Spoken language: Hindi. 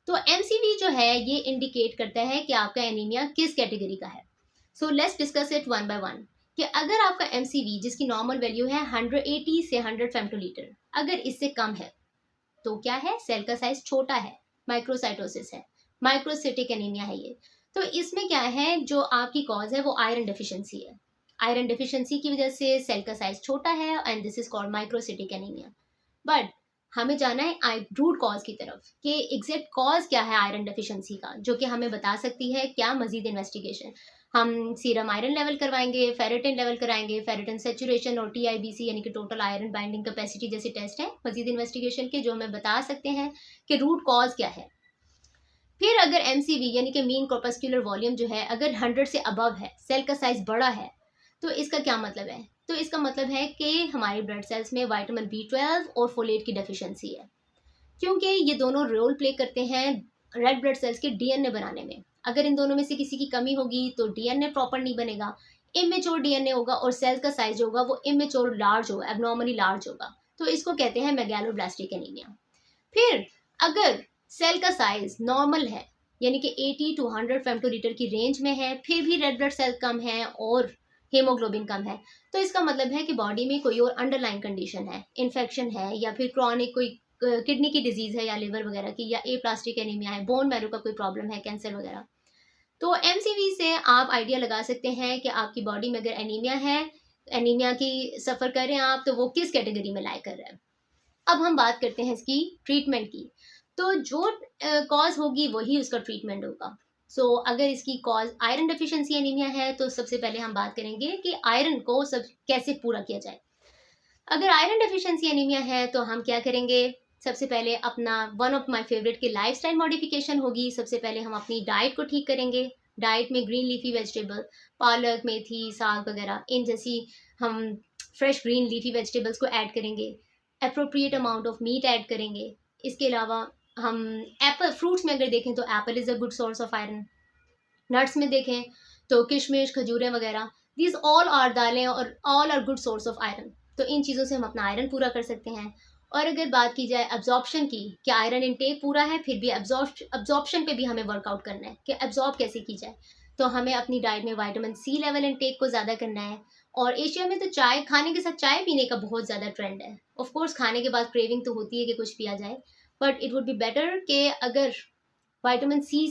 तो एमसीवी जो है ये इंडिकेट करता है कि आपका एनीमिया किस कैटेगरी का है। So let's discuss it one by one कि अगर आपका एमसीवी जिसकी नॉर्मल वैल्यू है 180 से 100 फेम्टोलीटर, अगर इससे कम है तो क्या है, सेल का साइज छोटा है, माइक्रोसाइटोसिस है, माइक्रोसिटिक एनीमिया है ये। तो इसमें क्या है, जो आपकी कॉज है वो आयरन डेफिशिएंसी है। आयरन डेफिशिएंसी की वजह से सेल का साइज छोटा है and this is called microcytic anaemia. But हमें जाना है रूट कॉज की तरफ कि एग्जैक्ट कॉज क्या है आयरन डेफिशिएंसी का, जो कि हमें बता सकती है क्या मजीद इन्वेस्टिगेशन। हम सीरम आयरन लेवल करवाएंगे, फेरेटिन लेवल कराएंगे, फेरेटिन सेचुरेशन और टीआईबीसी यानी कि टोटल आयरन बाइंडिंग कैपेसिटी जैसे टेस्ट है मजीद इन्वेस्टिगेशन के, जो हमें बता सकते हैं कि रूट कॉज क्या है। फिर अगर एमसीवी यानी कि मीन कॉर्पस्कुलर वॉल्यूम जो है अगर 100 से अबव है, सेल का साइज बड़ा है, तो इसका क्या मतलब है, तो इसका मतलब है कि हमारे ब्लड सेल्स में विटामिन B12 और फोलेट की डेफिशिएंसी है, क्योंकि ये दोनों रोल प्ले करते हैं रेड ब्लड सेल्स के डीएनए बनाने में। अगर इन दोनों में से किसी की कमी होगी तो डीएनए प्रॉपर नहीं बनेगा, इमेच्योर डीएनए होगा और सेल का साइज होगा वो इमेच्योर लार्ज होगा, एबनॉर्मली लार्ज होगा, तो इसको कहते हैं मेगालोब्लास्टिक एनीमिया। फिर अगर सेल का साइज नॉर्मल है यानी कि 80 to 100 फेम्टोलीटर की रेंज में है, फिर भी रेड ब्लड सेल कम है और हेमोग्लोबिन कम है, तो इसका मतलब है कि बॉडी में कोई और अंडरलाइन कंडीशन है, इन्फेक्शन है या फिर क्रॉनिक कोई किडनी की डिजीज है या लिवर वगैरह की, या प्लास्टिक एनीमिया है, बोन मैरो का कोई प्रॉब्लम है, कैंसर वगैरह। तो एमसीवी से आप आइडिया लगा सकते हैं कि आपकी बॉडी में अगर एनीमिया है, एनीमिया की सफ़र कर रहे हैं आप, तो वो किस कैटेगरी में लाई कर रहा है। अब हम बात करते हैं इसकी ट्रीटमेंट की। तो जो कॉज होगी वही उसका ट्रीटमेंट होगा। सो अगर इसकी कॉज आयरन डेफिशिएंसी एनीमिया है तो सबसे पहले हम बात करेंगे कि आयरन को सब कैसे पूरा किया जाए। अगर आयरन डेफिशिएंसी एनीमिया है तो हम क्या करेंगे, सबसे पहले अपना वन ऑफ माय फेवरेट की लाइफस्टाइल मॉडिफिकेशन होगी। सबसे पहले हम अपनी डाइट को ठीक करेंगे। डाइट में ग्रीन लीफी वेजिटेबल, पालक, मेथी, साग वगैरह, इन जैसी हम फ्रेश ग्रीन लीफी वेजिटेबल्स को ऐड करेंगे। Appropriate amount of meat add करेंगे। इसके अलावा हम एप्पल, फ्रूट्स में अगर देखें तो Apple is a good source of iron. Nuts में देखें तो किशमिश, खजूरें वगैरह, दीज ऑल आर दालें और all are good source of iron. तो इन चीज़ों से हम अपना आयरन पूरा कर सकते हैं। और अगर बात की जाए एब्जॉर्प्शन की, कि आयरन इनटेक पूरा है फिर भी एब्जॉर्प्शन पे भी हमें वर्कआउट करना है कि एब्जॉर्ब कैसे की जाए, तो हमें अपनी डाइट में विटामिन सी लेवल इनटेक को ज़्यादा करना है। और एशिया में तो चाय खाने के साथ चाय पीने का बहुत ज़्यादा ट्रेंड है। ऑफ कोर्स खाने के बाद क्रेविंग तो होती है कि कुछ पिया जाए, but it would be better कि अगर विटामिन सी